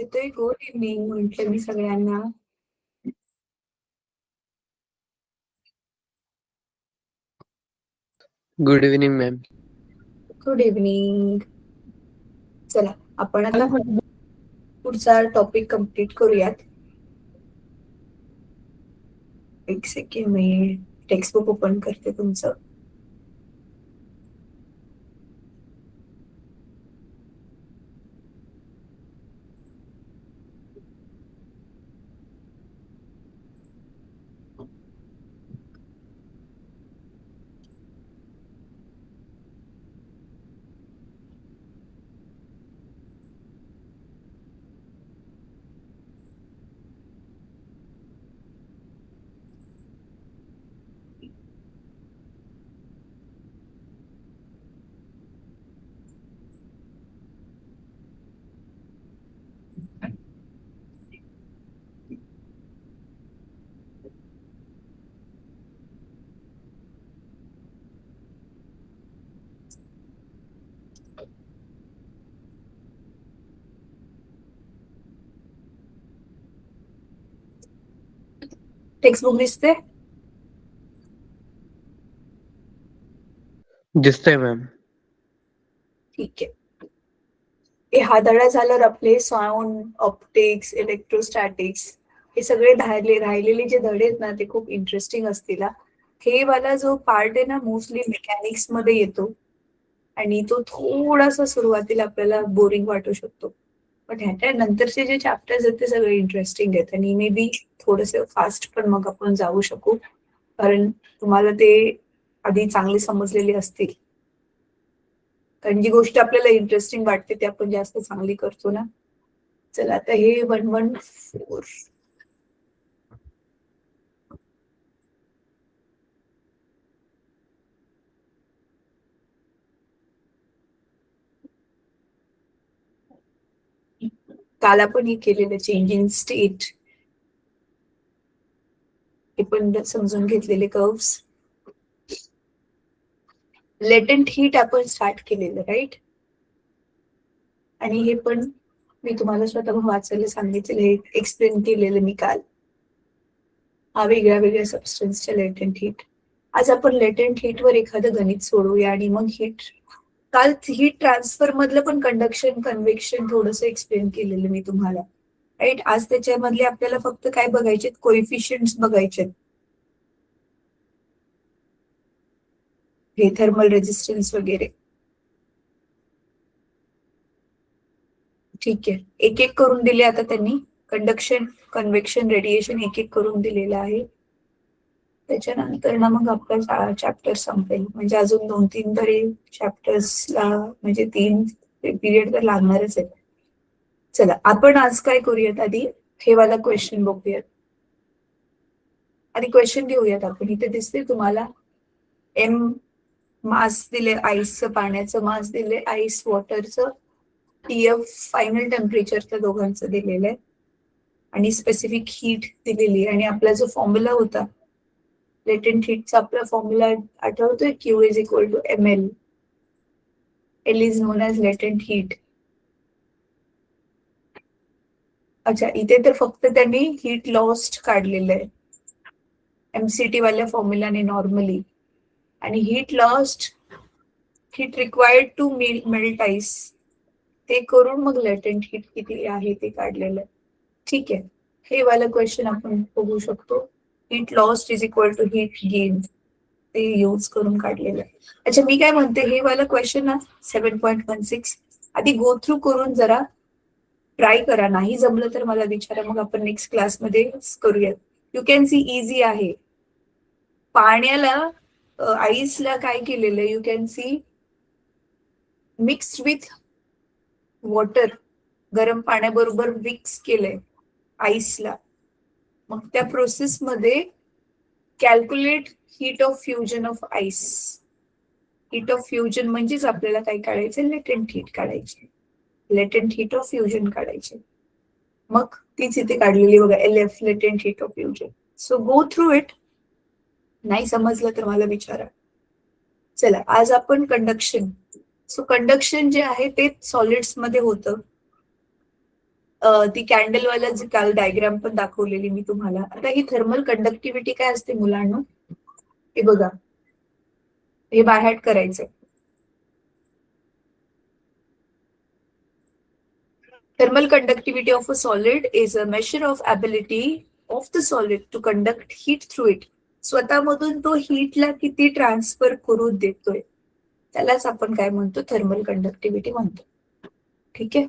येतोय. Good evening म्हटलं मी सगळ्यांना. Good evening ma'am. Good evening. चला आपण आता पुढचा टॉपिक कंप्लीट करूयात. एक सेकंड, मी टेक्स्टबुक ओपन करते तुमचं. टेक्स्टबुक दिसते? दिसतंय मॅम. ठीक आहे. हा धडा झाल्यावर आपले साऊंड, ऑप्टिक्स, इलेक्ट्रोस्टॅटिक्स हे सगळे राहिलेले जे धडे आहेत ना ते खूप इंटरेस्टिंग असतील. हे वाला जो पार्ट आहे ना मोस्टली मेकॅनिक्स मध्ये येतो आणि तो थोडासा सुरुवातीला आपल्याला बोरिंग वाटू शकतो. पण ह्याच्या नंतरचे जे चॅप्टर्स आहेत ते सगळे इंटरेस्टिंग आहेत आणि मे बी थोडेसे फास्ट पण मग आपण जाऊ शकू, कारण तुम्हाला ते आधी चांगले समजलेले असतील. कारण जी गोष्ट आपल्याला इंटरेस्टिंग वाटते ते आपण जास्त चांगली करतो ना. चला आता हे 114 काल आपण हे केलेलं चेंज इन स्टेट, हे पण समजून घेतलेले कर्व्स. लेटेंट हीट आपण स्टार्ट केलेलं, राईट? आणि हे पण मी तुम्हाला स्वतः वाचायला सांगितलेलं, हे एक्सप्लेन केलेलं मी काल. हा वेगळ्या सबस्टन्सच्या लेटेंट हीट. आज आपण लेटेंट हीट वर एखादं गणित सोडवूया आणि मग काल हीट ट्रान्सफर मधलं पण कंडक्शन, कन्व्हेक्शन थोडस एक्सप्लेन केलेलं मी तुम्हाला, राईट? आज त्याच्यामधले आपल्याला फक्त काय बघायचे, कोएफिशियंट्स बघायचे, हे थर्मल रेजिस्टन्स वगैरे. ठीक आहे, एक एक करून दिले आता त्यांनी. कंडक्शन, कन्व्हेक्शन, रेडिएशन एक एक करून दिलेलं आहे. त्याच्यानंतर ना मग आपला चॅप्टर संपेल. म्हणजे अजून 2-3 तरी चॅप्टर्सला, म्हणजे 3 पिरियड तर लागणारच आहेत. चला आपण आज काय करूयात, आधी हे वाला क्वेश्चन बघूयात. आधी क्वेश्चन घेऊयात आपण. इथे दिसते तुम्हाला एम मास दिले आईसचं, पाण्याचं मास दिले आईस वॉटरचं, टीएफ फायनल टेम्परेचर त्या दोघांचं दिलेलं आहे आणि स्पेसिफिक हीट दिलेली. आणि आपला जो फॉर्म्युला होता लेटेंट हीटचा, आपला फॉर्म्युला आठवतोय? Q is equal to ml. L is known as latent heat. अच्छा, इथे तर फक्त त्यांनी हीट लॉस्ट काढलेलं आहे एमसीटी वाल्या फॉर्म्युलाने नॉर्मली. आणि heat lost, heat required to melt ice, ते करून मग लेटेंट हीट किती आहे ते काढलेलं आहे. ठीक आहे, हे वाला क्वेश्चन आपण बघू शकतो. Heat lost is equal to heat gain, ते यूज करून काढलेलं आहे. अच्छा, मी काय म्हणते, हे वाला क्वेश्चन ना 7.16 आधी गो थ्रू करून जरा ट्राय करा. नाही जमलं तर मला विचारा, मग आपण नेक्स्ट क्लासमध्ये करूयात. यू कॅन सी इझी आहे. पाण्याला, आईसला काय केलेलं, you can see mixed with water, गरम पाण्याबरोबर मिक्स केलंय आईसला. मग त्या प्रोसेसमध्ये calculate heat of fusion of ice. Heat of fusion म्हणजेच आपल्याला काय काढायचं, लेटेंट हीट काढायची. लेटेंट हीट ऑफ फ्युजन काढायचे. मग तीच इथे काढलेली बघा, LF, latent heat of fusion. So go through it. नाही समजलं तर मला विचारा. चला आज आपण कंडक्शन. सो कंडक्शन जे आहे ते सॉलिड्स मध्ये होतं. ती कॅन्डल वाला जी काल डायग्राम पण दाखवलेली मी तुम्हाला. आता ही थर्मल कंडक्टिव्हिटी काय असते मुलांना, हे बघा, हे बाय हॅर्ट करायचंय. Thermal conductivity of a solid is a measure of ability of the solid to conduct heat through it. स्वतःमधून तो हीटला किती ट्रान्सफर करू देतोय, त्यालाच आपण काय म्हणतो, थर्मल कंडक्टिव्हिटी म्हणतो. ठीक आहे.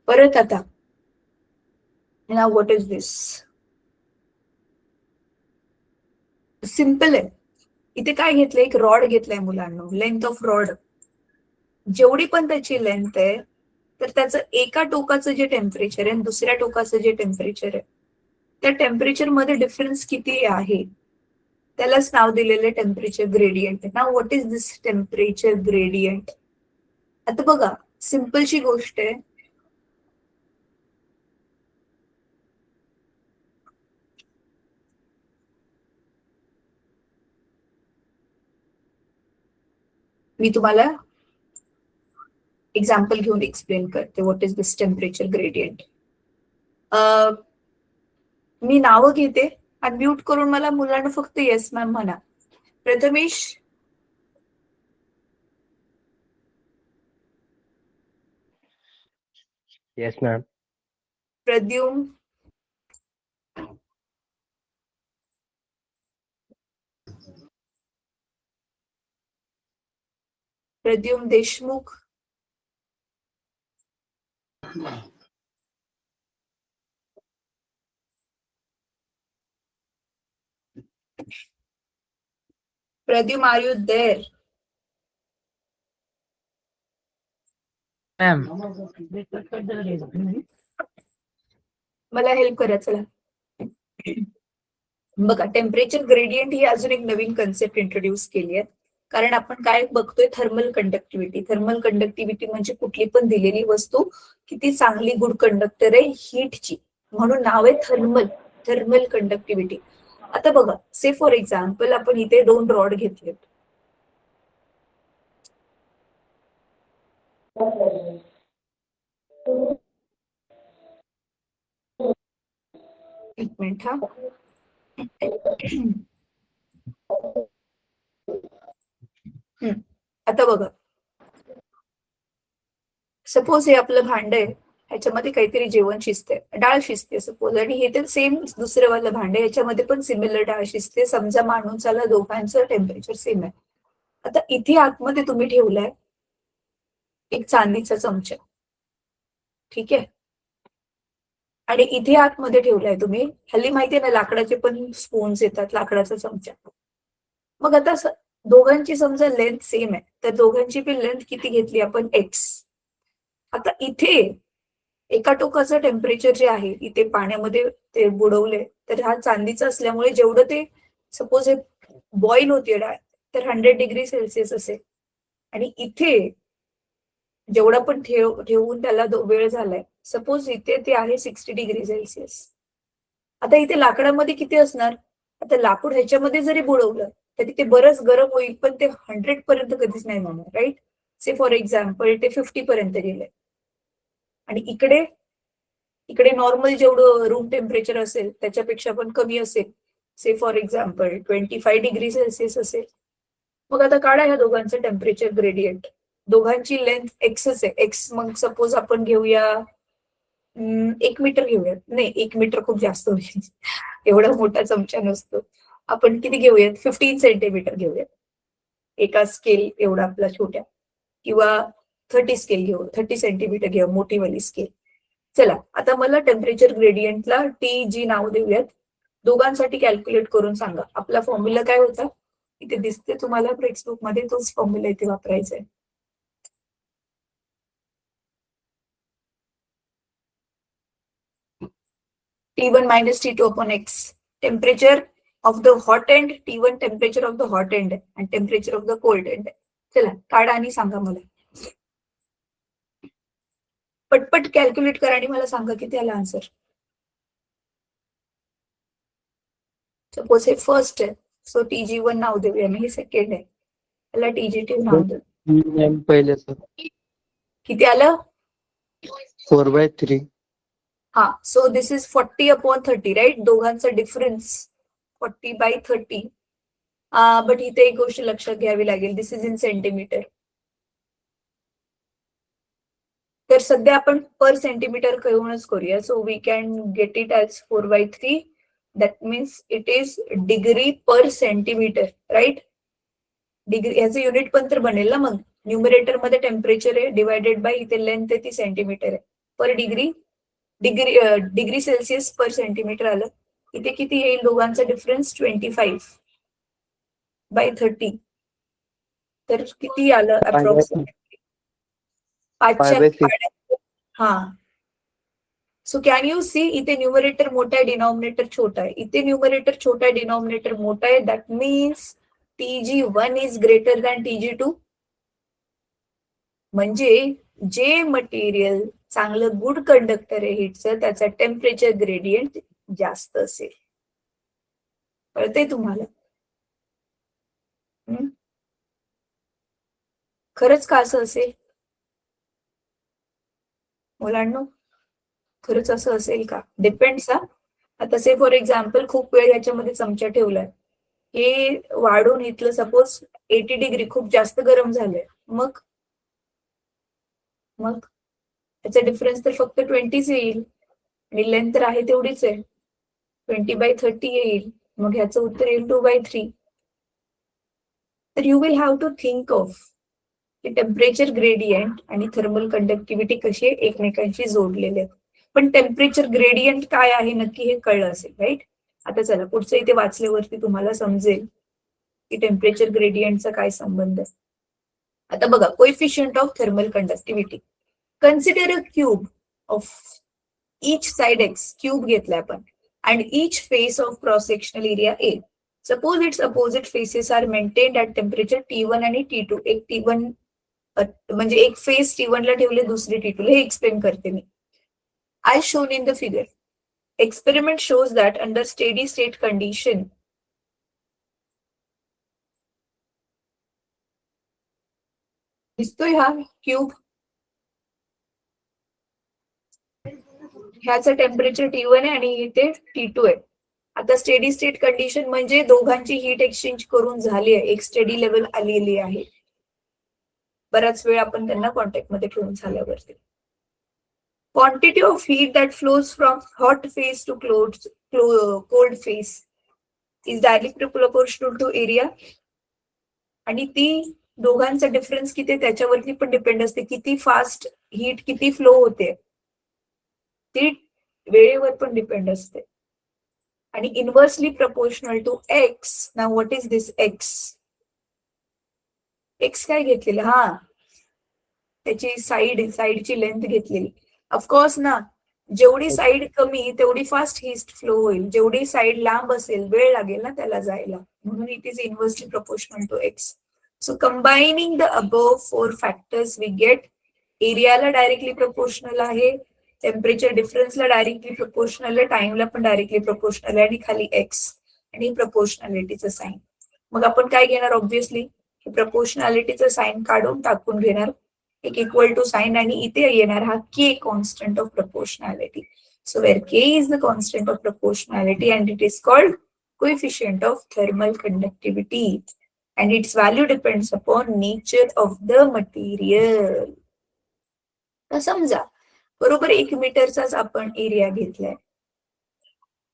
परत आता now what is this, simple आहे. इथे काय घेतलंय, एक रॉड घेतलाय मुलांना, लेंथ ऑफ रॉड जेवढी पण त्याची लेंथ आहे, तर त्याचं एका टोकाचं जे टेम्परेचर आहे आणि दुसऱ्या टोकाचं जे टेम्परेचर आहे, त्या टेम्परेचर मध्ये डिफरन्स किती आहे त्यालाच नाव दिलेलं temperature gradient. Now what is this temperature gradient. आता बघा, सिंपलची गोष्ट आहे. मी तुम्हाला एक्झाम्पल घेऊन एक्सप्लेन करते what is this temperature gradient. मी नावं घेते आणि म्यूट करून मला मुलांना फक्त येस मॅम म्हणा. Prathamesh, Yes, ma'am. Pradyum, Pradyum Deshmukh, Pradyum, are you there? Ma'am. मला हेल्प करा चला. बघा, टेम्परेचर ग्रेडियंट ही अजून एक नवीन कन्सेप्ट इंट्रोड्यूस केली आहे. कारण आपण काय बघतोय, थर्मल कंडक्टिव्हिटी. थर्मल कंडक्टिव्हिटी म्हणजे कुठली पण दिलेली वस्तू किती चांगली गुड कंडक्टर आहे हीटची, म्हणून नाव आहे थर्मल. Thermal conductivity. आता बघा, से फॉर एक्झाम्पल आपण इथे 2 रॉड घेतलेत. एक मिनिट हा. आता बघा, सपोज हे आपलं भांड आहे, ह्याच्यामध्ये काहीतरी जेवण शिजते, डाळ शिजते सपोज, आणि हे ते सेम दुसरं वालं भांड आहे, ह्याच्यामध्ये पण सिमिलर डाळ शिजते. समजा मानून चला दोघांचं टेम्परेचर सेम आहे. आता इथे आतमध्ये तुम्ही ठेवलाय एक चांदीचा चमचा, ठीक आहे, आणि इथे आतमध्ये ठेवलाय तुम्ही, हल्ली माहितीये ना लाकडाचे पण स्पून्स येतात, लाकडाचा चमचा. मग आता दोघांची समजा लेंथ सेम आहे, तर दोघांची पण लेंथ किती घेतली आपण, एक्स. आता इथे एका टोकाचं टेम्परेचर जे आहे, इथे पाण्यामध्ये ते बुडवले, तर हा चांदीचा असल्यामुळे जेवढं ते सपोज हे बॉईल होते डाळ, तर 100 डिग्री सेल्सिअस असेल, आणि इथे जेवढा पण ठेवून त्याला वेळ झालाय, सपोज इथे ते आहे 60 डिग्री सेल्सिअस. आता इथे लाकडामध्ये किती असणार, आता लाकूड ह्याच्यामध्ये जरी बुडवलं तरी ते बरंच गरम होईल, पण ते 100 पर्यंत कधीच नाही जाणार, राईट. से फॉर एक्झाम्पल ते 50 पर्यंत गेले, आणि इकडे इकडे नॉर्मल जेवढं रूम टेम्परेचर असेल त्याच्यापेक्षा पण कमी असेल, से फॉर एक्झाम्पल 25 डिग्री सेल्सिअस असेल. मग आता काढा ह्या दोघांचं टेम्परेचर ग्रेडियंट. दोघांची लेंथ एक्सच आहे, एक्स. मग सपोज आपण घेऊया 1 मीटर घेऊयात, नाही 1 मीटर खूप जास्त होईल, एवढा मोठा चमचा नसतो. आपण किती घेऊयात, 15 सेंटीमीटर घेऊयात, एका स्केल एवढा आपला छोट्या, किंवा 30 स्केल घेऊ, 30 सेंटीमीटर घेऊ, मोठी वाली स्केल. चला, आता मला टेम्परेचर ग्रेडियंटला टी जी नाव देऊयात. दोघांसाठी कॅल्क्युलेट करून सांगा. आपला फॉर्म्युला काय होता, इथे दिसते तुम्हाला टेक्स्टबुक मध्ये, तोच फॉर्म्युला इथे वापरायचा आहे. T1 minus T2 upon X. Temperature of the hot end, T1 temperature of the hot end and temperature of the cold end. चला काढा आणि सांगा मला. पटपट कॅल्क्युलेट करा आणि मला सांगा किती आला आन्सर. सपोज हे फर्स्ट आहे, सो TG1 नाव देऊया, आणि हे सेकंड आहे, त्याला TG2 नाव देऊ. पहिले सर किती आलं, 4/3. हा, सो दिस इज 40/30, राईट? दोघांचा डिफरन्स 40/30. बट इथे एक गोष्ट लक्षात घ्यावी लागेल, दिस इज इन सेंटीमीटर. तर सध्या आपण पर सेंटीमीटर करूनच करूया. So we can get it as 4/3. That means it is degree per centimetre, right? Degree ह्याचं युनिट पण तर बनेल ना मग. न्यूमरेटर मध्ये टेम्परेचर आहे, डिवायडेड बाय इथे लेंथ आहे ती सेंटीमीटर आहे. पर डिग्री डिग्री सेल्सिअस पर सेंटीमीटर आलं. इथे किती येईल दोघांचा डिफरन्स? 25/30. तर किती आलं अप्रॉक्सिमेटली? 5/6. हा. सो कॅन यू सी, इथे न्यूमरेटर मोठा आहे, डिनॉमिनेटर छोटा आहे. इथे न्यूमरेटर छोटा आहे, डिनॉमिनेटर मोठा आहे. That means Tg1 is greater than Tg2. म्हणजे जे मटेरियल चांगलं गुड कंडक्टर आहे हीटचं, त्याचा टेम्परेचर ग्रेडियंट जास्त असेल. कळतंय तुम्हाला? खरंच का असं असेल मुलांनो? खरंच असं असेल का? डिपेंड्स. हा, आता से फॉर एक्झाम्पल खूप वेळ याच्यामध्ये चमचा ठेवलाय, हे वाढून इथलं सपोज 80 डिग्री खूप जास्त गरम झालंय, मग मग त्याचा डिफरन्स तर फक्त 20 येईल आणि लेंथ तर आहे तेवढीच आहे, 20/30 येईल. मग ह्याचं उत्तर येईल 2/3. तर you will have to think of temperature gradient आणि थर्मल कंडक्टिव्हिटी कसे एकमेकांशी जोडलेले आहेत. पण टेम्परेचर ग्रेडियंट काय आहे नक्की हे कळलं असेल, राईट? आता चला पुढचं इथे वाचल्यावरती तुम्हाला समजेल की टेम्परेचर ग्रेडियंटचा काय संबंध आहे. आता बघा, coefficient of thermal conductivity. Consider a cube of each side x, cube घेतलाय आपण, and each face of cross sectional area A. Suppose its opposite faces are maintained at temperature T1 आणि T2. एक T1 म्हणजे एक face T1 ला ठेवले, दुसरी T2 ला. हे एक्सप्लेन करते मी. As shown in the figure, experiment shows that under steady state condition, दिसतोय हा क्यूब, ह्याचं टेम्परेचर T1 आहे आणि इथे T2 आहे. आता स्टेडी स्टेट कंडिशन म्हणजे दोघांची हीट एक्सचेंज करून झाली आहे, एक स्टेडी लेवल आलेली आहे. बराच वेळ आपण त्यांना कॉन्टॅक्ट मध्ये ठेवून झाल्यावरती. Quantity of heat that flows from hot face to cold face is directly proportional to area. आणि ती दोघांचा डिफरन्स किती त्याच्यावरती पण डिपेंड असते, किती फास्ट हीट किती फ्लो होते, ती वेळेवर पण डिपेंड असते. आणि inversely proportional to x. Now what is this x? X काय घेतलेलं? हा, त्याची साईडची लेंथ घेतलेली. ऑफकोर्स ना, जेवढी साईड कमी तेवढी फास्ट हीट फ्लो होईल, जेवढी साईड लांब असेल वेळ लागेल ना त्याला जायला, म्हणून it is inversely proportional to x. So combining the above 4 factors we get एरियाला डायरेक्टली प्रपोर्शनल आहे, टेम्परेचर डिफरन्सला डायरेक्टली प्रपोर्शनल आहे, टाइमला पण डायरेक्टली प्रपोर्शनल आहे, आणि खाली एक्स आणि प्रपोर्शनॅलिटीचं साइन. मग आपण काय घेणार? ऑब्व्हियसली प्रपोर्शनॅलिटीचं साइन काढून टाकून घेणार, एक इक्वल टू साइन, आणि इथे येणार हा K, constant of proportionality. So where K is the constant of proportionality and it is called coefficient of thermal conductivity, and its value depends upon nature of the material. तर समजा बरोबर 1 मीटरचाच आपण area घेतलाय,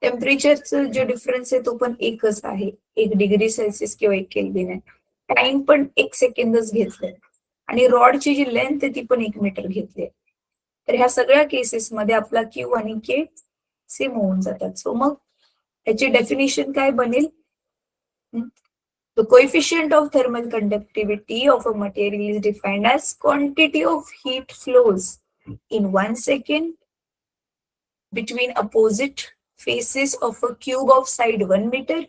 टेम्परेचरचं जे डिफरन्स आहे तो पण एकच आहे, 1 डिग्री सेल्सिअस किंवा 1 केल्विन आहे. टाइम पण 1 सेकंदच घेतलाय, आणि रॉडची जी लेंथ आहे ती पण 1 मीटर घेतली. तर ह्या सगळ्या केसेसमध्ये आपला क्यू आणि के सेम होऊन जातात. सो मग ह्याची डेफिनेशन काय बनेल? The coefficient of thermal conductivity of a material is defined as quantity of heat flows in 1 second between opposite faces of a cube of side 1 meter,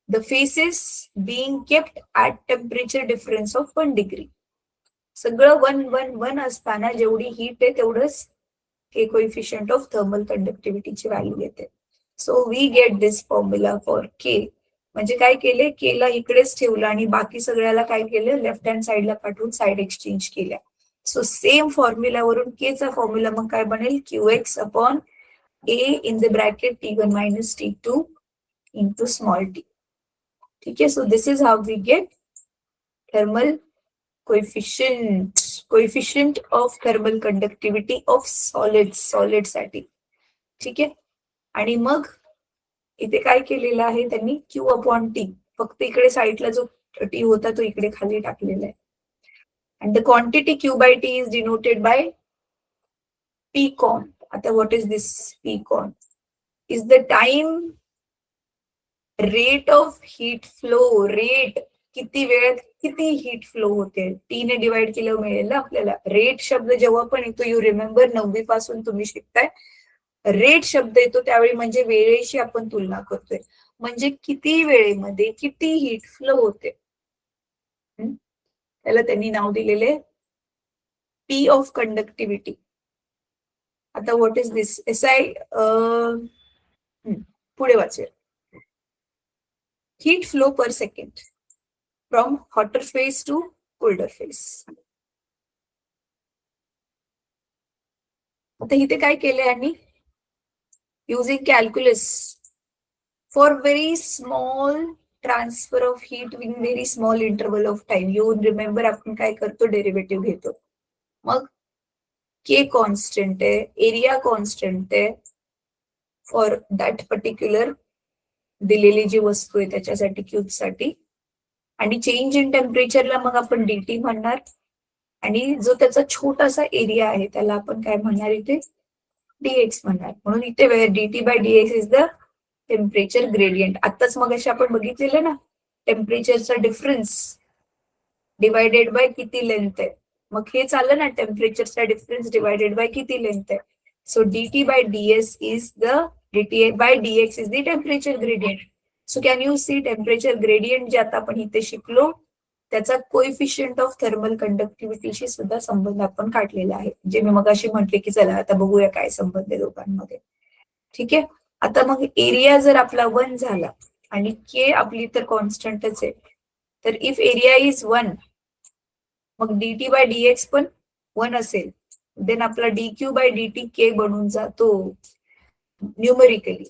the faces being kept at temperature difference of 1 degree. सगळं 1 असताना जेवढी heat आहे तेवढंच हे coefficient of thermal कंडक्टिव्हिटीची value येते. So we get this formula for K. म्हणजे काय केले, केला इकडेच ठेवलं आणि बाकी सगळ्याला काय केलं, लेफ्ट हँड साइडला पाठवून साइड एक्सचेंज केल्या. सो सेम फॉर्म्युलावरून के चा फॉर्म्युला मग काय बनेल, QX upon A in the bracket T1 minus T2 into small t. ठीक आहे. So this is how we get thermal coefficient of thermal conductivity of solid साठी. ठीक आहे. आणि मग इथे काय केलेलं आहे त्यांनी, Q अपॉन टी, फक्त इकडे साईडला जो टी होता तो इकडे खाली टाकलेला आहे. and the quantity Q by T is denoted by Pcon. आता what is this Pcon? Is the time rate of heat flow, rate किती वेळात किती हीट फ्लो होते, टी ने डिवाइड केलं मिळेल ना आपल्याला. रेट शब्द जेव्हा पण येतो, यू रिमेंबर 9वी पासून तुम्ही शिकताय, रेट शब्द येतो त्यावेळी म्हणजे वेळेशी आपण तुलना करतोय, म्हणजे किती वेळेमध्ये किती हीट फ्लो होते. त्याला त्यांनी नाव दिलेले पी ऑफ कंडक्टिव्हिटी. आता व्हॉट इज दिस, SI पुढे वाचूया. Heat flow per second from hotter phase to colder phase. आता इथे काय केलंय यांनी, using calculus for very small transfer of heat in very small interval of time. You remember आपण काय करतो, डेरिव्हेटिव्ह घेतो. मग के कॉन्स्टंट आहे, एरिया कॉन्स्टंट आहे फॉर दॅट पर्टिक्युलर दिलेली जी वस्तू आहे त्याच्यासाठी, क्यूब साठी. आणि चेंज इन टेम्परेचरला मग आपण डीटी म्हणणार, आणि जो त्याचा छोटासा एरिया आहे त्याला आपण काय म्हणणार, इथे डीएक्स म्हणणार. म्हणून इथे where dt by dx is the temperature gradient. आताच मग अशी आपण बघितलेलं ना, टेम्परेचरचा डिफरन्स डिवायडेड बाय किती लेंथ आहे. मग हे चाललं ना, टेम्परेचरचा डिफरन्स डिवायडेड बाय किती लेंथ आहे. So dt by ds is the dt by dx is the temperature gradient. So can you see, temperature gradient जे आता आपण इथे शिकलो त्याचा कोएफिशियंट ऑफ थर्मल कंडक्टिव्हिटीशी सुद्धा संबंध आपण काढलेला आहे. जे मी मगाशी म्हटले की चला आता बघूया काय संबंध आहे दोघांमध्ये. ठीक आहे. आता मग एरिया जर आपला 1 झाला आणि के आपली तर कॉन्स्टंटच आहे, तर इफ एरिया इज 1 मग डीटी बाय डीएक्स पण 1 असेल, देन आपला डीक्यू बाय डीटी के बनून जातो न्यूमरिकली,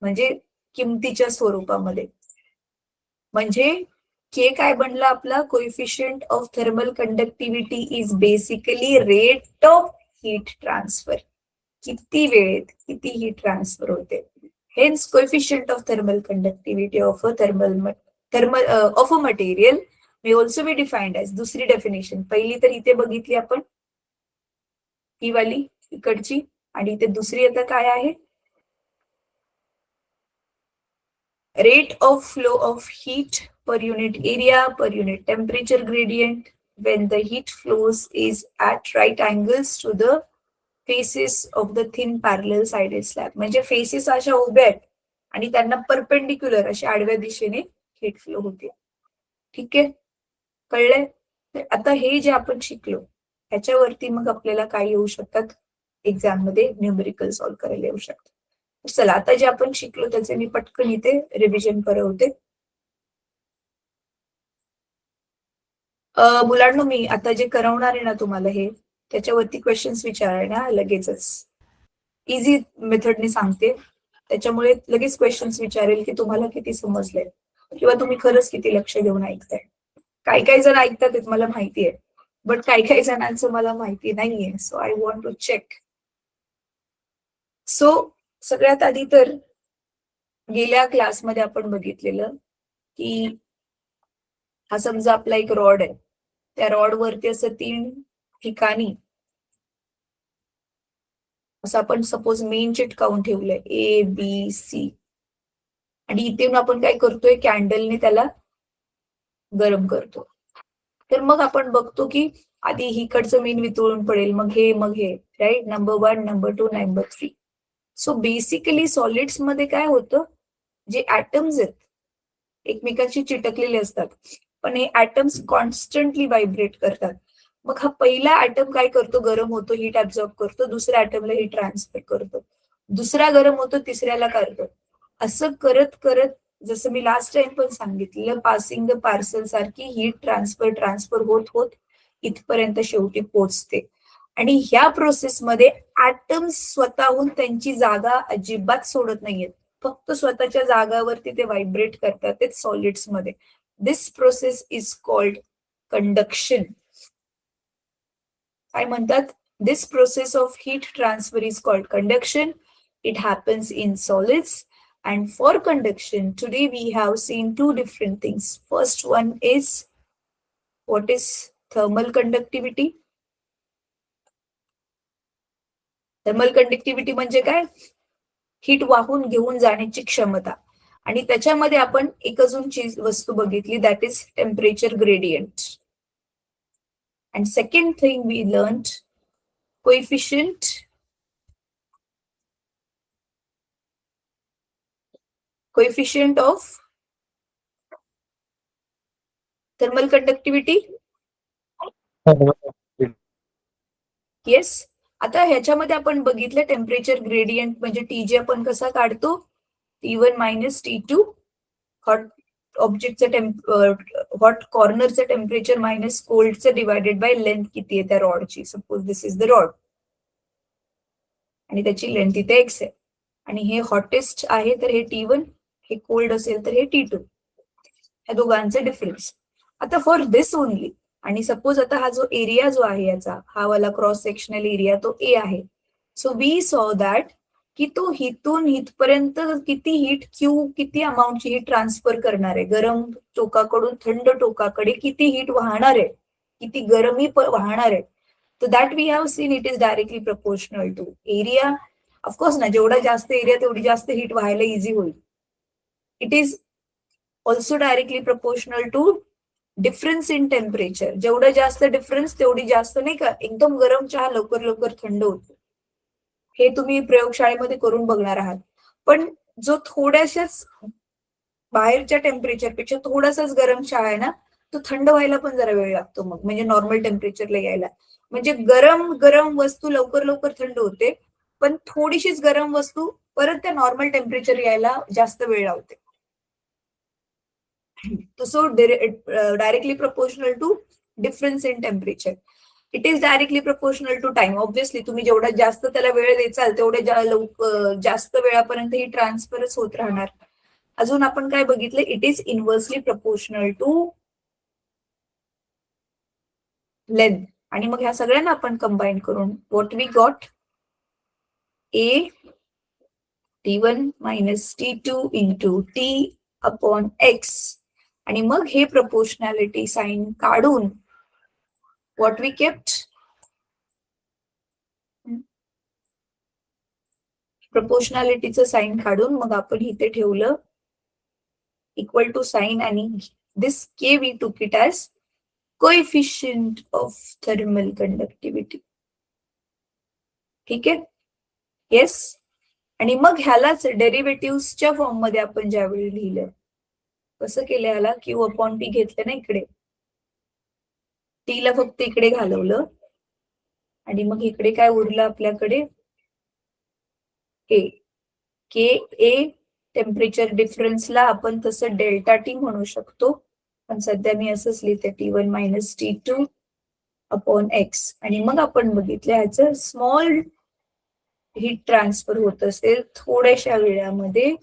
म्हणजे किमतीच्या स्वरूपामध्ये. म्हणजे के काय बनला आपला, coefficient of thermal conductivity is basically rate of heat transfer. किती वेळेत किती हीट ट्रान्सफर होते. Hence coefficient of thermal conductivity of a material may also be defined as, दुसरी डेफिनेशन, पहिली तर इथे बघितली आपण ही वाली इकडची, आणि इथे दुसरी आता काय आहे, rate of flow of heat per unit area per unit temperature gradient when the heat flows is at right angles to the faces of the thin parallel sided slab. म्हणजे फेसेस अशा उभ्या आहेत आणि त्यांना परपेंडिक्युलर अशा आडव्या दिशेने heat flow होते. ठीक आहे, कळलंय. आता हे जे आपण शिकलो ह्याच्यावरती मग आपल्याला काय येऊ शकतात, एक्झाम मध्ये न्यूमेरिकल सॉल्व्ह करायला येऊ शकतात. चला आता जे आपण शिकलो त्याचे मी पटकन इथे रिव्हिजन करवते. मुलांनो, मी आता जे करवणार आहे ना तुम्हाला हे, त्याच्यावरती क्वेश्चन्स विचारणार लगेचच. इझी मेथडने सांगते, त्याच्यामुळे लगेच क्वेश्चन्स विचारेल की तुम्हाला किती समजलंय किंवा तुम्ही खरंच किती लक्ष देऊन ऐकताय. काही जण ऐकतात मला माहिती आहे, बट काही जणांचं मला माहिती नाहीये. So I want to check. So सगळ्यात आधी तर गेल्या क्लासमध्ये आपण बघितलेलं की हा समजा आपला एक रॉड आहे, त्या रॉड वरती असं 3 ठिकाणी असं आपण सपोज मेन चिटकावून ठेवलंय ABC, आणि इथून आपण काय करतोय, कॅन्डलने त्याला गरम करतो. तर मग आपण बघतो की आधी हिकडचं मेन वितळून पडेल, मग हे right, number 1, number 2, number 3. So basically solids मध्ये काय होतं, जे ऍटम्स आहेत एकमेकांशी चिटकलेले असतात, पण हे ऍटम्स कॉन्स्टंटली व्हायब्रेट करतात. मग हा पहिला ऍटम काय करतो, गरम होतो, हीट ऍब्झॉर्ब करतो, दुसऱ्या ऍटमला हीट ट्रान्सफर करतो, दुसरा गरम होतो, तिसऱ्याला करतो. असं करत करत, जसं मी लास्ट टाइम पण सांगितलेलं, पासिंग द पार्सल सारखी हीट ट्रान्सफर होत इथपर्यंत शेवटी पोहोचते. आणि ह्या प्रोसेसमध्ये ऍटम्स स्वतःहून त्यांची जागा अजिबात सोडत नाहीयेत, फक्त स्वतःच्या जागावरती ते व्हायब्रेट करतात ते सॉलिड्स मध्ये. This process is called conduction. काय म्हणतात? This process of heat transfer is called conduction. It happens in solids. And for conduction, today we have seen two different things. First one is, what is thermal conductivity? Thermal conductivity म्हणजे काय? Heat वाहून घेऊन जाण्याची क्षमता. आणि त्याच्यामध्ये आपण एक अजून वस्तू बघितली, that is temperature gradient. And second thing we learned, coefficient of thermal conductivity. Yes. आता ह्याच्यामध्ये आपण बघितलं टेम्परेचर ग्रेडियंट म्हणजे टीजी आपण कसा काढतो, T1 मायनस T2, हॉट ऑब्जेक्टचं हॉट कॉर्नरचं टेम्परेचर मायनस कोल्डचं डिवायडेड बाय लेंथ किती आहे त्या रॉडची. Suppose this is the rod आणि त्याची लेंथ इथे x आहे आणि हे हॉटेस्ट आहे तर हे T1, हे कोल्ड असेल तर हे T2. ह्या दोघांचे डिफरन्स. आता फॉर दिस ओनली, आणि सपोज आता हा जो एरिया जो आहे याचा, हा वाला क्रॉस सेक्शनल एरिया तो ए आहे. सो वी सॉ दॅट की तो हिथून हिथपर्यंत किती हीट, क्यू किती अमाऊंटची हीट ट्रान्सफर करणार आहे, गरम टोकाकडून थंड टोकाकडे किती हीट वाहणार आहे, किती गरमी वाहणार आहे. तर that we have seen it is directly proportional to area. Of course ना, जेवढा जास्त एरिया तेवढी जास्त हीट व्हायला इझी होईल. It is also directly proportional to difference in temperature. जेवढं जास्त डिफरन्स तेवढी जास्त, नाही का, एकदम गरम चहा लवकर लवकर थंड होतो. हे तुम्ही प्रयोगशाळेमध्ये करून बघणार आहात. पण जो थोड्याशाच बाहेरच्या टेम्परेचरपेक्षा थोडासाच गरम चहा आहे ना, तो थंड व्हायला पण जरा वेळ लागतो मग, म्हणजे नॉर्मल टेम्परेचरला यायला. म्हणजे गरम गरम वस्तू लवकर लवकर थंड होते, पण थोडीशीच गरम वस्तू परत त्या नॉर्मल टेम्परेचर यायला जास्त वेळ लावते. So directly proportional to difference in temperature. It is directly proportional to time. Obviously तुम्ही जेवढा जास्त त्याला वेळ देचाल तेवढ्या जास्त वेळापर्यंत ही ट्रान्सफरच होत राहणार. अजून आपण काय बघितलं, it is inversely proportional to length. आणि मग ह्या सगळ्यांना आपण कंबाईन करून what we got, A T1 minus T2 into T upon X. आणि मग हे प्रपोर्शनॅलिटी साइन काढून व्हॉट वी केप्ट, प्रपोर्शनॅलिटीचं साइन काढून मग आपण इथे ठेवलं इक्वल टू साइन, आणि this K we took it as coefficient of thermal conductivity. ठीक आहे. येस. आणि मग ह्यालाच डेरिव्हेटिव्हच्या फॉर्म मध्ये आपण ज्यावेळी लिहिलं, कसं केलं, ह्याला क्यू अपॉन टी घेतलं ना, इकडे टीला फक्त इकडे घालवलं आणि मग इकडे काय उरलं आपल्याकडे, ए. के ए टेम्परेचर डिफरन्सला आपण तसं डेल्टा टी म्हणू शकतो, पण सध्या मी असंच लिहिते T1 minus T2 upon x. आणि मग आपण बघितलं ह्याचं स्मॉल हीट ट्रान्सफर होत असेल थोड्याशा वेळामध्ये,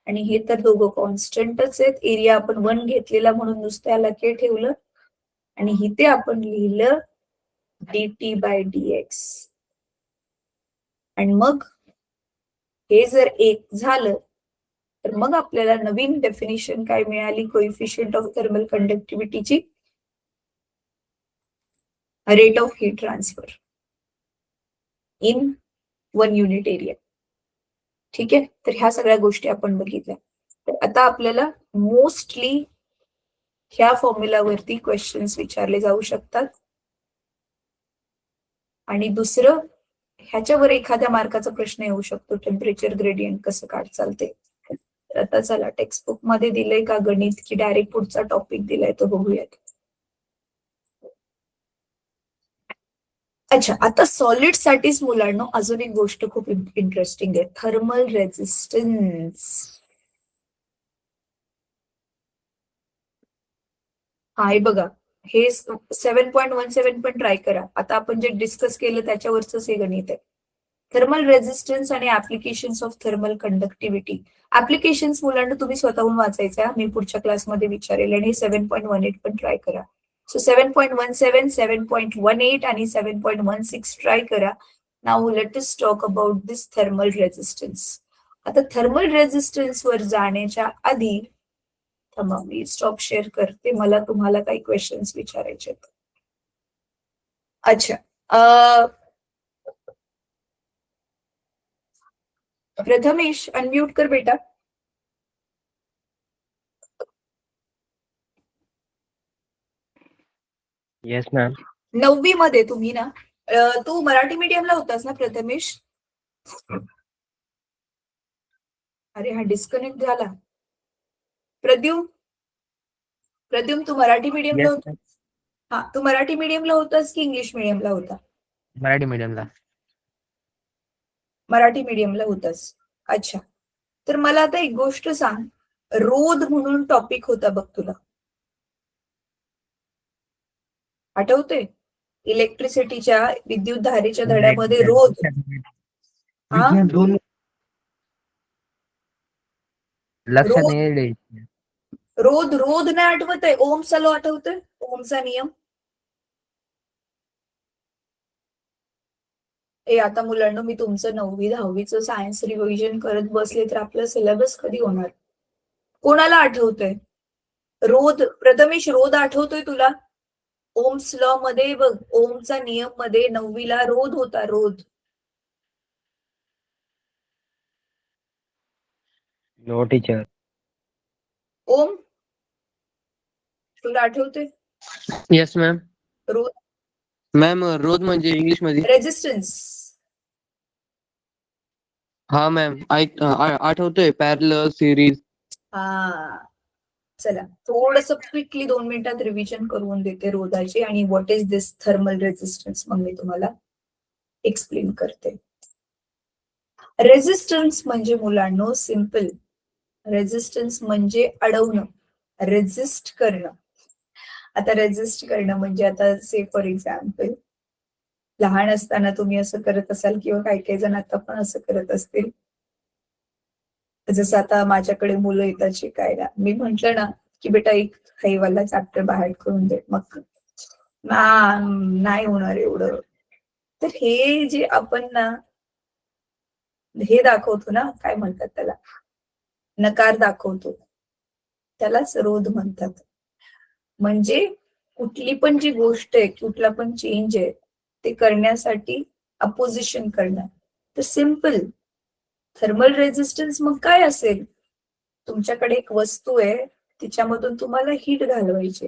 आणि हे तर दोघं कॉन्स्टंटच आहेत. एरिया आपण 1 घेतलेला म्हणून नुसतं याला के ठेवलं आणि इथे आपण लिहिलं dt बाय dx. आणि मग हे जर 1 झालं तर मग आपल्याला नवीन डेफिनेशन काय मिळाली कोएफिशियंट ऑफ थर्मल कंडक्टिव्हिटीची, rate of heat transfer in 1 unit area. ठीक आहे. तर ह्या सगळ्या गोष्टी आपण बघितल्या. तर आता आपल्याला मोस्टली ह्या फॉर्म्युलावरती क्वेश्चन्स विचारले जाऊ शकतात. आणि दुसरं, ह्याच्यावर एखाद्या मार्काचा प्रश्न येऊ शकतो, टेम्परेचर ग्रेडियंट कसं काढ चालते. आता चला टेक्स्टबुक मध्ये दिलंय का गणित की डायरेक्ट पुढचा टॉपिक दिलाय तो बघूयात. अच्छा, आता सॉलिड साठीच मुलांनो अजून एक गोष्ट खूप इंटरेस्टिंग आहे, थर्मल रेझिस्टन्स. हा, हे बघा, हे 7.17 पण ट्राय करा. आता आपण जे डिस्कस केलं त्याच्यावरच हे गणित आहे. थर्मल रेझिस्टन्स आणि applications of thermal conductivity. Applications मुलांना तुम्ही स्वतःहून वाचायचं आहे. मी पुढच्या क्लासमध्ये विचारेल आणि 7.18 पण ट्राय करा. सो 7.17, 7.18 आणि 7.16 ट्राय करा. Now let us talk about this thermal resistance. आता थर्मल रेझिस्टन्स वर जाण्याच्या आधी थांबा, मी स्टॉप शेअर करते. मला तुम्हाला काही क्वेश्चन्स विचारायचे आहेत. अच्छा, प्रथमेश अनम्यूट कर बेटा. Yes, ma'am. 9वी मध्ये तुम्ही ना, तू मराठी मीडियमला होतास ना प्रथमेश? अरे हा डिस्कनेक्ट झाला. प्रद्युम तू मराठी मीडियमला Yes, होता? ma'am. हा, तू मराठी मीडियमला होतास की इंग्लिश मीडियमला होता? मराठी मीडियमला. मराठी मीडियमला होतास. अच्छा, तर मला आता एक गोष्ट सांग. रोध म्हणून टॉपिक होता बघ, तुला आठवते? इलेक्ट्रिसिटीच्या विद्युत धारेच्या धड्यामध्ये रोध. हा, लक्षात रोध नाही द्यायची. रोध नाही आठवत आहे? ओमचा लॉ आठवतोय? ओमचा नियम. आता मुलांना, मी तुमचं 9वी 10वीचं सायन्स रिव्हिजन करत बसले तर आपलं सिलेबस कधी होणार? कोणाला आठवतंय रोध? प्रथमेश, रोध आठवतोय तुला? ओम्स लॉ मध्ये बघ, ओमचा नियम मध्ये 9वीला रोध होता, रोध. No teacher. ओम, तुला आठवतोय येस मॅम. रोध? मॅम रोध म्हणजे इंग्लिश मध्ये? रेझिस्टन्स. हा मॅम, आठवतोय. Parallel, series. हा, चला थोडस क्विकली 2 मिनिटात रिव्हिजन करून देते रोधाची, आणि what is this thermal resistance मग मी तुम्हाला एक्सप्लेन करते. रेझिस्टन्स म्हणजे मुलांनो सिंपल. रेझिस्टन्स म्हणजे अडवणं, रेझिस्ट करणं. आता रेझिस्ट करणं म्हणजे, आता से फॉर एक्झाम्पल, लहान असताना तुम्ही असं करत असाल किंवा काही काही जण आता पण असं करत असतील. जसं आता माझ्याकडे मुलं येतात शिकायला, मी म्हंटल ना की बेटा एक हाईवाला चॅप्टर बाहेर करून दे, मग नाही होणार एवढं. तर हे जे आपण ना हे दाखवतो ना, काय म्हणतात त्याला, नकार दाखवतो, त्यालाच रोध म्हणतात. म्हणजे कुठली पण जी गोष्ट आहे, कुठला पण चेंज आहे, ते करण्यासाठी अपोजिशन करणं. तर सिंपल थर्मल रेझिस्टन्स मग काय असेल? तुमच्याकडे एक वस्तू आहे, तिच्यामधून तुम्हाला हीट घालवायची,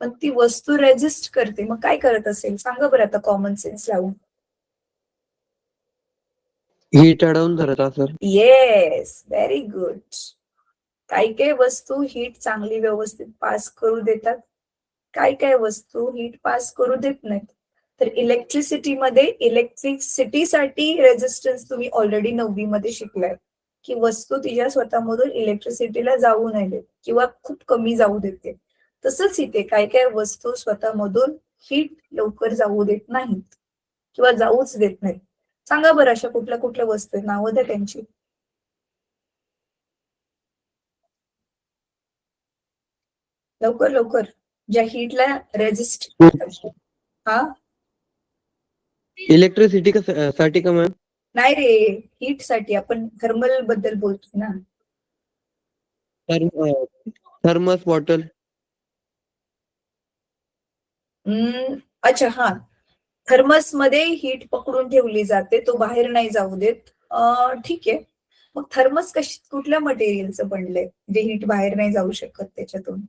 पण ती वस्तू रेझिस्ट करते, मग काय करत असेल सांगा बरं आता कॉमन सेन्स लावून. हीट अडवून धरत असेल. Yes, very good. काही काही वस्तू हीट चांगली व्यवस्थित पास करू देतात, काही काही वस्तू हीट पास करू देत नाहीत. तर इलेक्ट्रिसिटीमध्ये, इलेक्ट्रिसिटीसाठी रेझिस्टन्स तुम्ही ऑलरेडी 9वी मध्ये शिकलाय, की वस्तू तिच्या स्वतःमधून इलेक्ट्रिसिटीला जाऊ नाही देत किंवा खूप कमी जाऊ देते. तसंच इथे काही काही वस्तू स्वतःमधून हीट लवकर जाऊ देत नाहीत किंवा जाऊच देत नाहीत. सांगा बरं अशा कुठल्या कुठल्या वस्तू आहेत, नावं द्या त्यांची. लवकर लवकर, ज्या हीटला रेजिस्ट. हा, इलेक्ट्रिसिटी साठी का मॅम? नाही रे, हीट साठी. आपण थर्मल बद्दल बोलतोय ना. Thermos bottle. अच्छा, हा, थर्मस मध्ये हीट पकडून ठेवली जाते, तो बाहेर नाही जाऊ देत. ठीक आहे, मग थर्मस कुठल्या मटेरियलचं बनलंय जे हीट बाहेर नाही जाऊ शकत त्याच्यातून?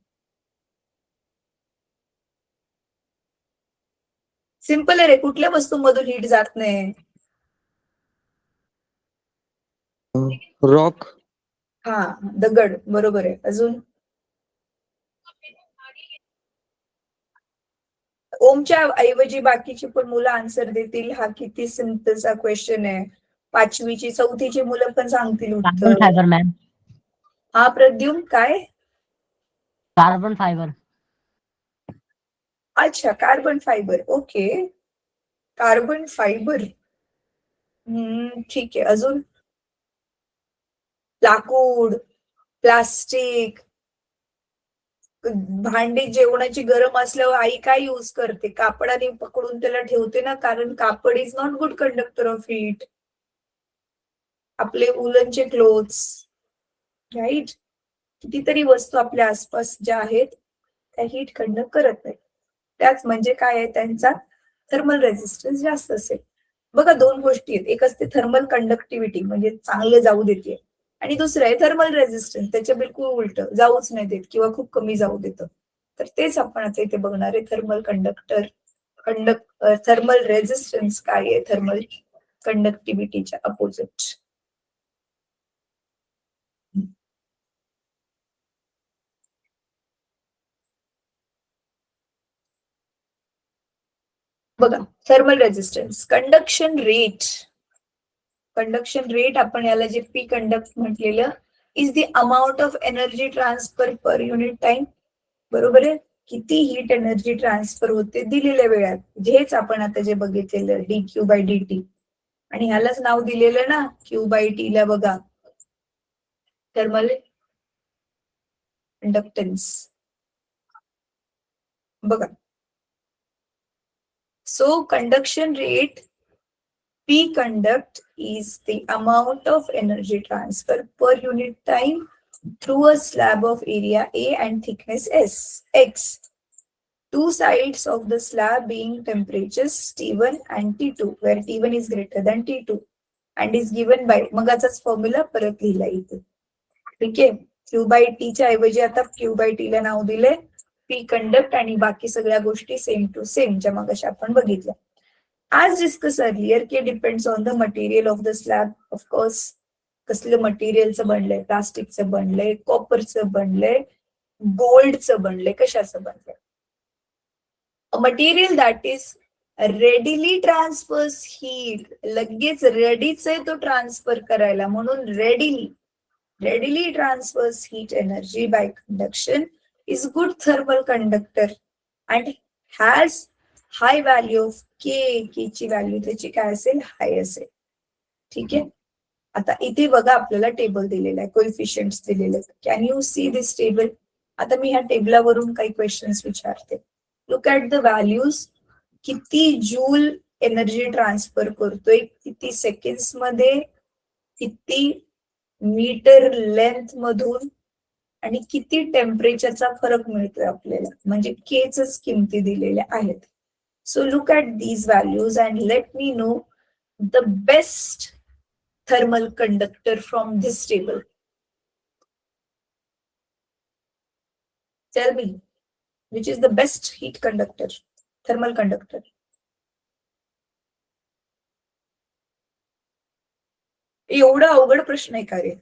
सिंपल आहे रे, कुठल्या वस्तूमधून हीट जात नाही? रॉक. हा, दगड, बरोबर आहे. अजून? ओमच्या ऐवजी बाकीची पण मुलं आन्सर देतील. हा किती सिंपलचा क्वेश्चन आहे. 5वीची 4थीची मुलं पण सांगतील उत्तर. Carbon fibre ma'am. हा प्रद्युम, काय? Carbon fibre. अच्छा, carbon fibre. Okay, carbon fibre. ठीक आहे. अजून लाकूड, प्लास्टिक, भांडी जेवणाची गरम असल्यावर आई काय यूज करते? कापडाने पकडून त्याला ठेवते ना, कारण कापड is not good conductor of heat. आपले उलनचे क्लोथ्स, राईट. कितीतरी वस्तू आपल्या आसपास ज्या आहेत त्या हीट कंडक्ट करत नाही. त्याच म्हणजे काय आहे, त्यांचा थर्मल रेझिस्टन्स जास्त असेल. बघा, दोन गोष्टी आहेत. एक असते थर्मल कंडक्टिव्हिटी, म्हणजे चांगले जाऊ देते, आणि दुसरं आहे थर्मल रेझिस्टन्स, त्याच्या बिलकुल उलट, जाऊच नाही देत किंवा खूप कमी जाऊ देतं. तर तेच आपण आता इथे बघणार आहे. थर्मल रेझिस्टन्स काय आहे थर्मल कंडक्टिव्हिटीच्या अपोजिट. बघा, थर्मल रेझिस्टन्स, कंडक्शन रेट आपण याला जे पी कंडक्ट म्हटलेलं, is the amount of energy transfer per unit time. बरोबर आहे. किती हीट एनर्जी ट्रान्सफर होते दिलेल्या वेळात, हेच आपण आता जे बघितलेलं d q by d t, आणि ह्यालाच नाव दिलेलं ना क्यू बाय टी ला. बघा, थर्मल कंडक्टन्स. बघा, so conduction rate P conduct is the amount of energy transfer per unit time through a slab of area A and thickness X. Two sides of the slab being temperatures T1 and T2, where T1 is greater than T2 and is given by, मगाचाच formula परत लिहिला इथे. ठीक आहे. Q by T च्या ऐवजी आता Q by T ला नाव दिले पी कंडक्ट, आणि बाकी सगळ्या गोष्टी सेम टू सेम ज्या मगाशी आपण बघितल्या. As discussed earlier, K depends on the material of the slab. Of course, कसलं मटेरियलचं बनलंय, प्लास्टिकचं बनलंय, कॉपरचं बनलंय, गोल्डचं बनलंय, कशाचं बनलंय. A material that is readily transfers heat, लगेच रेडीच आहे तो ट्रान्सफर करायला, म्हणून readily transfers heat energy by conduction is good thermal conductor and has high value of K ची value त्याची काय असेल, हाय असेल. ठीक आहे. आता इथे बघा आपल्याला टेबल दिलेला आहे, कोइफिशियंट्स दिलेले आहेत. Can you see this table? आता मी ह्या टेबलावरून काही क्वेश्चन्स विचारते. Look at the values. किती जूल एनर्जी ट्रान्सफर करतोय, किती सेकंड्स मध्ये, किती मीटर लेंथ मधून, आणि किती टेम्परेचरचा फरक मिळतोय आपल्याला, म्हणजे केच किमती दिलेल्या आहेत. So look at these values and let me know the best thermal conductor from this table. Tell me, which is the best heat conductor, thermal conductor? एवढा अवघड प्रश्न आहे का रे?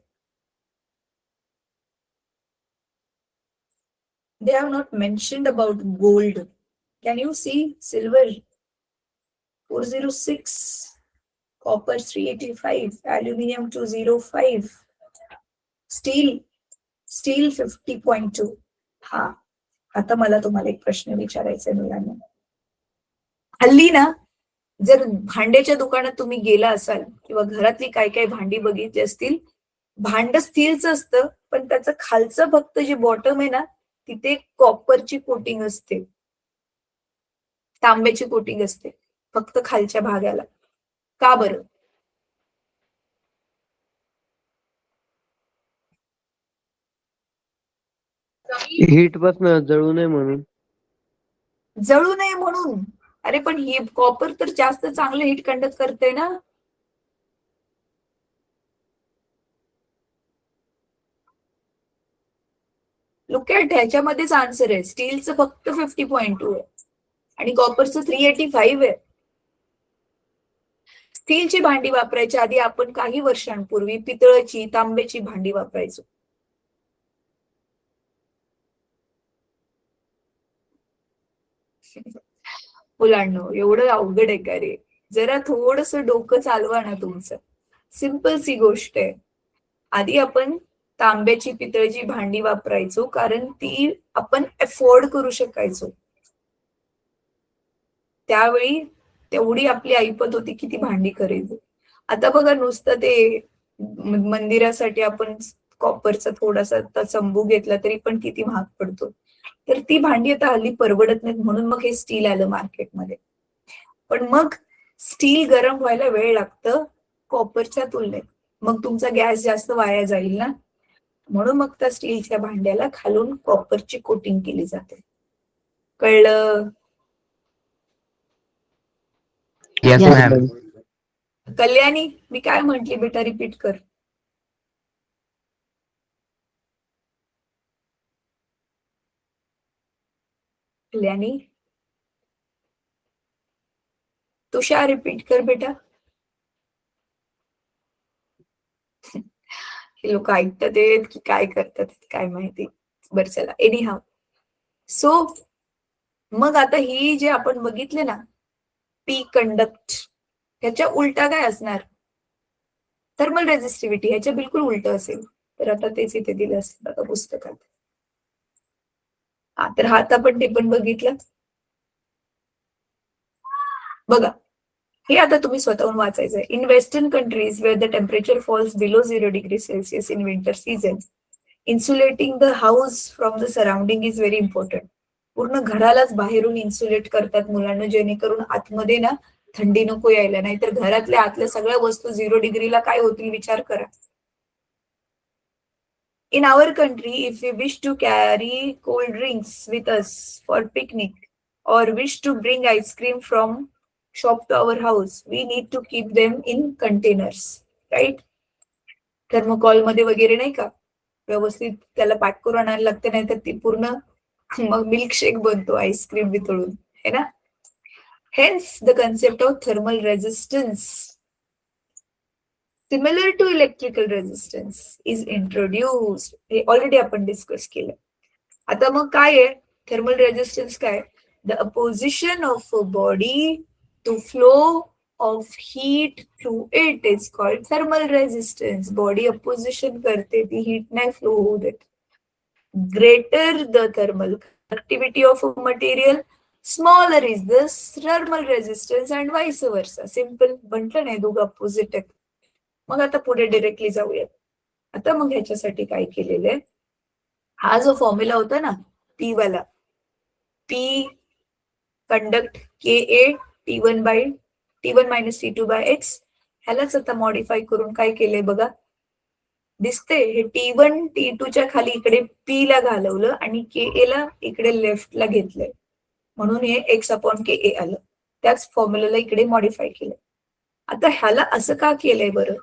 They have not mentioned about gold. Can you see? Silver 406, copper 385, aluminium 205, steel 50.2. हा, आता मला तुम्हाला एक प्रश्न विचारायचा आहे मुलांना. हल्ली ना, जर भांड्याच्या दुकानात तुम्ही गेला असाल किंवा घरातली काय काय भांडी बघितली असतील, भांड स्टीलचं असतं, पण त्याचं खालचं फक्त जे बॉटम आहे ना, तिथे कॉपरची कोटिंग असते, तांब्याची कोटिंग असते फक्त खालच्या भागाला. का बरं? हीट पासून जळू नये म्हणून. जळू नये म्हणून? अरे पण ही कॉपर तर जास्त चांगलं हीट कंडक्ट करते ना. लुक ॲट, ह्याच्यामध्येच आन्सर आहे. स्टीलचं फक्त 50.2 आहे आणि कॉपरचं 385 आहे. स्टीलची भांडी वापरायच्या आधी आपण काही वर्षांपूर्वी पितळाची, तांब्याची भांडी वापरायचो. मुलांनो, एवढं अवघड आहे का रे? जरा थोडस डोकं चालवा ना तुमचं. सिंपल सी गोष्ट आहे. आधी आपण तांब्याची, पितळची भांडी वापरायचो कारण ती आपण अफोर्ड करू शकायचो. त्यावेळी तेवढी आपली ऐपत होती की ती भांडी खरेदी. आता बघा नुसतं ते मंदिरासाठी आपण कॉपरचा थोडासा चंबू घेतला तरी पण किती महाग पडतो. तर ती भांडी आता हल्ली परवडत नाहीत म्हणून मग हे स्टील आलं मार्केटमध्ये. पण मग स्टील गरम व्हायला वेळ लागतं कॉपरच्या तुलनेत. मग तुमचा गॅस जास्त वाया जाईल ना. म्हणून मग त्या स्टीलच्या भांड्याला खालून कॉपरची कोटिंग केली जाते. कळलं? Yes, Yes, ma'am. ma'am. Kalyani, मी काय म्हंटली बेटा रिपीट कर. कल्याणी, तुषार रिपीट कर बेटा. हे लोक ऐकतात आहेत की काय करतात काय माहिती. बरं चला, एनी हाव. सो मग आता ही जे आपण बघितले ना पी कंडक्ट, ह्याच्या उलटा काय असणार? Thermal resistivity. ह्याच्या बिलकुल उलट असेल. तर आता तेच इथे दिलं असेल आता पुस्तकात. हा तर हात आपण ते पण बघितलं. बघा, हे आता तुम्ही स्वतःहून वाचायचं आहे. In western countries where the temperature falls below 0°C in winter season, insulating the house from the surrounding is very important. पूर्ण घरालाच बाहेरून इन्सुलेट करतात मुलांना, जेणेकरून आतमध्ये ना थंडी नको यायला. नाहीतर घरातल्या आतल्या सगळ्या वस्तू 0°ला काय होतील विचार करा. In our country, if we wish to carry cold drinks with us for picnic or wish to bring ice cream from shop to our house, we need to keep them in containers, right? Thermocol मध्ये वगैरे नाही का व्यवस्थित त्याला pack करून आणायला लागते, नाही तर ती पूर्ण मग मिल्कशेक बनतो आईस्क्रीम वितळून, है ना. Hence the concept of thermal resistance similar to electrical resistance is introduced. हे ऑलरेडी आपण डिस्कस केलं. आता मग काय आहे थर्मल रेजिस्टन्स? काय? The opposition of a body to flow of heat through it is called thermal resistance. Body opposition करते, ती हीट नाही फ्लो होऊ देत. Greater the thermal conductivity of a material, smaller is the thermal resistance and vice versa. Simple. म्हटलं नाही दोघं opposite आहेत. मग आता पुढे डिरेक्टली जाऊयात. आता मग ह्याच्यासाठी काय केलेलं आहे, हा जो फॉर्म्युला होता ना पी वाला, P conduct K A T1 by T1 minus T2 by x, ह्यालाच आता मॉडिफाय करून काय केलंय बघा. दिसते हे T1 T2 च्या खाली इकडे पी ला घालवलं आणि के ए ला इकडे लेफ्टला घेतलंय, म्हणून हे एक्स अपॉन के ए आलं. त्याच फॉर्म्युलाला इकडे मॉडिफाय केलंय. आता ह्याला असं का केलंय बरं?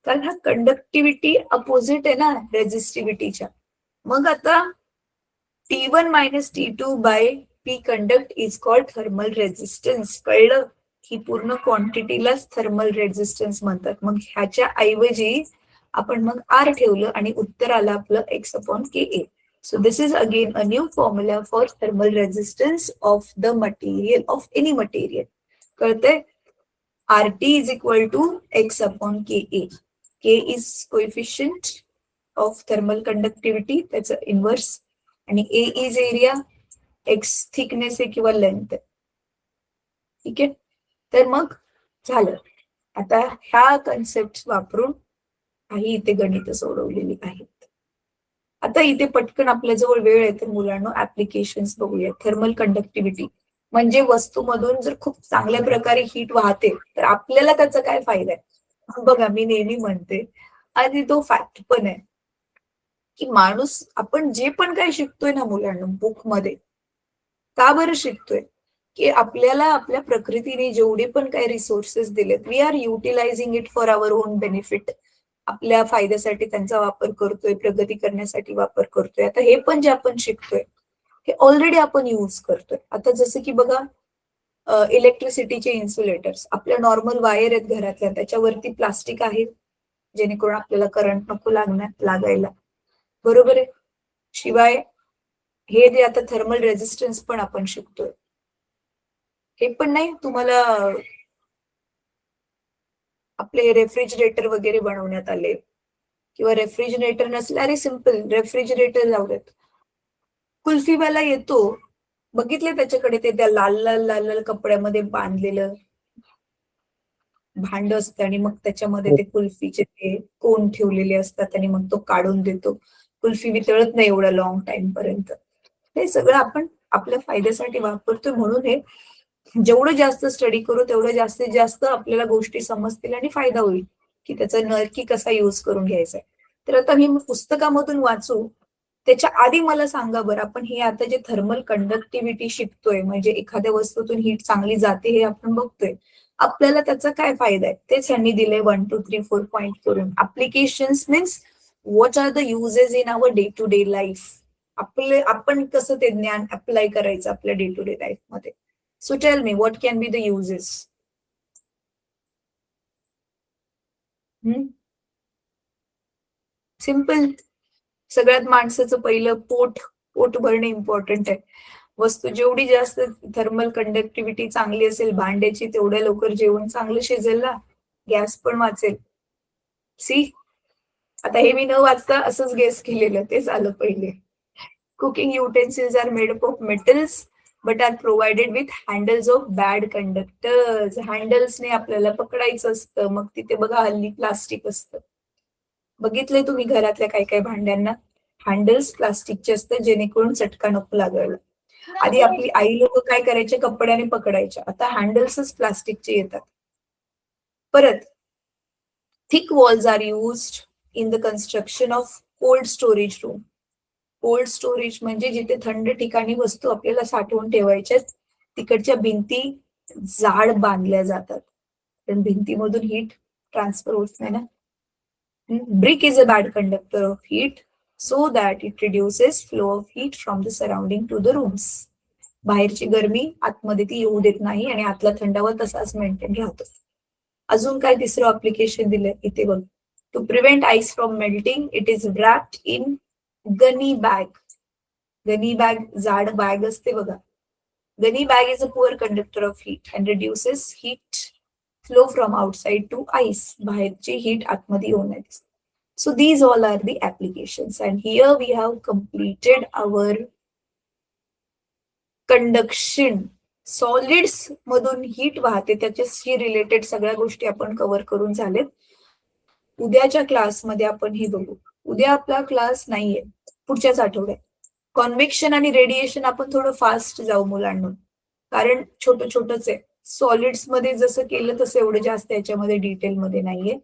कारण हा कंडक्टिव्हिटी अपोजिट आहे ना रेझिस्टिव्हिटीच्या. मग आता T1 minus T2 by P conduct is called thermal resistance. कळलं? ही पूर्ण क्वांटिटीलाच थर्मल रेझिस्टन्स म्हणतात. मग ह्याच्या ऐवजी आपण मग आर ठेवलं आणि उत्तर आलं आपलं x upon K A. So this is again a new formula for thermal resistance of the material, of any material. कळतंय? RT is equal to x upon Ka. K is coefficient of thermal conductivity, that's an inverse, आणि A is area, X thickness आहे किंवा length. ठीक आहे. तर मग झालं. आता ह्या कन्सेप्ट वापरून काही इथे गणित सोडवलेली आहेत. आता इथे पटकन आपल्या जवळ वेळ आहे तर मुलांना ऍप्लिकेशन्स बघूया. थर्मल कंडक्टिव्हिटी म्हणजे वस्तूमधून जर खूप चांगल्या प्रकारे हीट वाहते तर आपल्याला त्याचा काय फायदा आहे? बघा मी नेहमी म्हणते आणि तो फॅक्ट पण आहे की माणूस, आपण जे पण काय शिकतोय ना मुलांना बुक मध्ये, का बरं शिकतोय? की आपल्याला आपल्या प्रकृतीने जेवढे पण काही रिसोर्सेस दिलेत, we are utilising it for our own benefit. आपल्या फायद्यासाठी त्यांचा वापर करतोय, प्रगती करण्यासाठी वापर करतोय. आता हे पण जे आपण शिकतोय हे ऑलरेडी आपण यूज करतोय. आता जसं की बघा इलेक्ट्रिसिटीचे इन्सुलेटर्स, आपल्या नॉर्मल वायर आहेत घरातल्या, त्याच्यावरती प्लास्टिक आहे जेणेकरून आपल्याला करंट नको लागायला. बरोबर आहे. शिवाय हे जे आता थर्मल रेझिस्टन्स पण आपण शिकतोय, हे पण नाही तुम्हाला आपले रेफ्रिजरेटर वगैरे बनवण्यात आले, किंवा रेफ्रिजरेटर नसले, अरे सिंपल रेफ्रिजरेटर लावलेत. कुल्फीवाला येतो बघितले त्याच्याकडे ते त्या लाल लाल लाल लाल कपड्यामध्ये बांधलेलं भांड असतं आणि मग त्याच्यामध्ये ते कुल्फीचे ते कोन ठेवलेले असतात आणि मग तो काढून देतो. कुल्फी वितळत नाही एवढा लॉंग टाइम पर्यंत. हे सगळं आपण आपल्या फायद्यासाठी वापरतोय म्हणून हे जेवढं जास्त स्टडी करू तेवढं जास्तीत जास्त आपल्याला गोष्टी समजतील आणि फायदा होईल की त्याचा नक्की कसा यूज करून घ्यायचा आहे. तर आता मी पुस्तकामधून वाचू त्याच्या आधी मला सांगा बरं, आपण हे आता जे थर्मल कंडक्टिव्हिटी शिकतोय म्हणजे एखाद्या वस्तूतून हीट चांगली जाते हे आपण बघतोय. आपल्याला त्याचा काय फायदा आहे तेच ह्यांनी दिले 1, 2, 3, 4 पॉइंट करून. Applications means what are the uses in our day to day life. आपण कसं ते ज्ञान अप्लाय करायचं आपल्या डे टू डे लाईफ मध्ये. So tell me what can be the uses. Simple. सगळ्यात माणसाचं पहिलं पोट भरणे इम्पॉर्टंट आहे. वस्तू जेवढी जास्त थर्मल कंडक्टिव्हिटी चांगली असेल भांड्याची तेवढ्या लवकर जेवण चांगलं शिजेल ना, गॅस पण वाचेल. सी, आता हे मी न वाचता असंच गेस केलेलं, तेच आलं पहिले. Cooking utensils are made up of metals but are provided with handles of bad conductors. हँडल्सने आपल्याला पकडायचं असतं, मग तिथे बघा हल्ली प्लास्टिक असतं. बघितलंय तुम्ही घरातल्या काही काही भांड्यांना हँडल्स प्लास्टिकचे असतात जेणेकरून चटका नको लागायला. आधी आपली आई लोक काय करायचे, कपड्याने पकडायच्या, आता हँडल्सच प्लास्टिकचे येतात. परत thick walls are used in the construction of cold storage room. Cold storage म्हणजे जिथे थंड ठिकाणी वस्तू आपल्याला साठवून ठेवायच्या, तिकडच्या भिंती जाड बांधल्या जातात कारण भिंतीमधून हीट ट्रान्सफर होत नाही ना. Brick is a bad conductor of heat so that it reduces flow of heat from the surrounding to the rooms. बाहेरची गरमी आतमध्ये ती येऊ देत नाही आणि आतला थंडावा तसाच मेंटेन राहतो. अजून काय तिसरं अप्लिकेशन दिलंय इथे बघ. To prevent ice from melting it is wrapped in gunny bag. Gunny bag जाड बॅग असते बघा. Gunny bag is a poor conductor of heat and reduces heat flow from outside to ice. बाहेरची heat आतमध्ये येऊ नये. So these all are the applications and here we have completed our conduction. Solids मधून heat वाहते त्याच्याशी related सगळ्या गोष्टी आपण कव्हर करून झालेत. उद्याच्या क्लासमध्ये आपण हे बघू. उद्या आपला क्लास नाहीये, पुढच्याच आठवड्यात. कॉन्व्हेक्शन आणि रेडिएशन आपण थोडं फास्ट जाऊ मुलांना कारण छोटं छोटंच आहे. सॉलिड्स मध्ये जसं केलं तसं एवढं जास्त याच्यामध्ये डिटेल मध्ये नाहीये.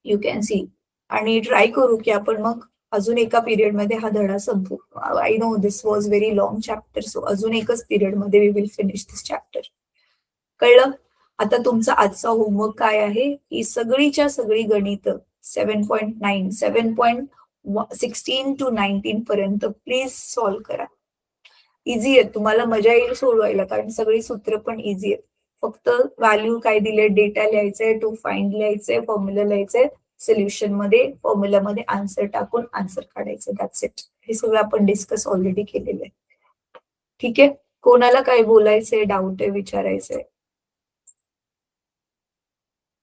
यू कॅन सी आणि ट्राय करू की आपण मग अजून एका पिरियड मध्ये हा धडा संपू. I know this was very long chapter so अजून एकच पिरियड मध्ये we will finish this chapter. कळलं? आता तुमचा आजचा होमवर्क काय आहे, ही सगळीच्या सगळी गणित 7.9 7.16 to 19 पर्यंत प्लीज सॉल्व्ह करा. इझी आहे, तुम्हाला मजा येईल सोडवायला कारण सगळी सूत्र पण इझी आहेत. फक्त व्हॅल्यू काय दिले, डेटा लिहायचंय, टू फाइंड लिहायचंय, फॉर्म्युला लिहायचंय, सोल्युशन मध्ये फॉर्म्युला मध्ये आन्सर टाकून आन्सर काढायचं. That's it. हे सगळं आपण डिस्कस ऑलरेडी केलेलं आहे. ठीक आहे, कोणाला काय बोलायचंय, डाऊट आहे, विचारायचंय?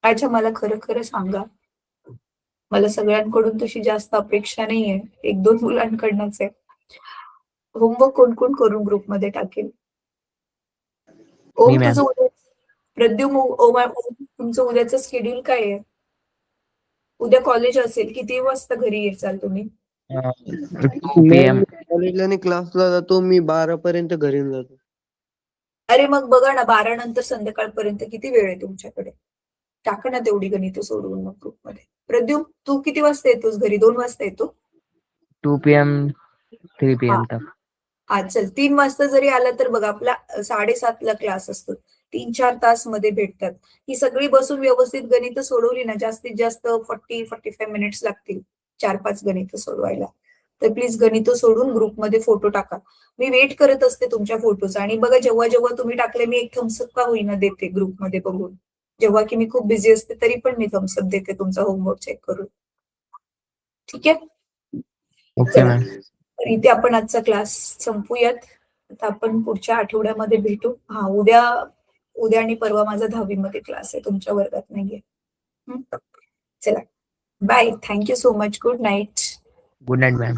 अच्छा, मला खरं खरं सांगा, मला सगळ्यांकडून तशी जास्त अपेक्षा नाहीये, 1-2 मुलांकडनंच आहे. होमवर्क कोण कोण करून ग्रुपमध्ये टाकेल? ओम, तुझं उद्या प्रद्युम, तुमचं उद्याचं शेड्यूल काय आहे? उद्या कॉलेज असेल, किती वाजता घरी येचाल तुम्ही? 2 PM. कॉलेजला आणि क्लासला जातो मी, 12 पर्यंत घरी जातो. अरे मग बघा ना, 12 नंतर संध्याकाळपर्यंत किती वेळ आहे तुमच्याकडे? टाका ना तेवढी गणितं सोडवून मग ग्रुपमध्ये. प्रद्युम, तू किती वाजता येतोस घरी? 2 वाजता येतो? 2 PM 3 PM तक. हा चल, 3 वाजता जरी आला तर बघा आपला 7:30 ला क्लास असतो. 3-4 तास मध्ये भेटतात. ही सगळी बसून व्यवस्थित गणितं सोडवली ना, जास्तीत जास्त 40-45 मिनिट्स लागतील 4-5 गणितं सोडवायला. तर प्लीज गणितं सोडून ग्रुपमध्ये फोटो टाका. मी वेट करत असते तुमच्या फोटोचा आणि बघा जेव्हा जेव्हा तुम्ही टाकले मी एक थम्सअप का होईना देते ग्रुपमध्ये बघून. जेव्हा की मी खूप बिझी असते तरी पण मी थम्सअप देते तुमचा होमवर्क चेक करून. ठीक आहे? Okay ma'am. तर इथे आपण आजचा क्लास संपूयात. आता आपण पुढच्या आठवड्यामध्ये भेटू. हा, उद्या आणि परवा माझा 10वी मध्ये क्लास आहे, तुमच्या वर्गात नाहीये. चला, bye. Thank you so much. Good night. Good night ma'am.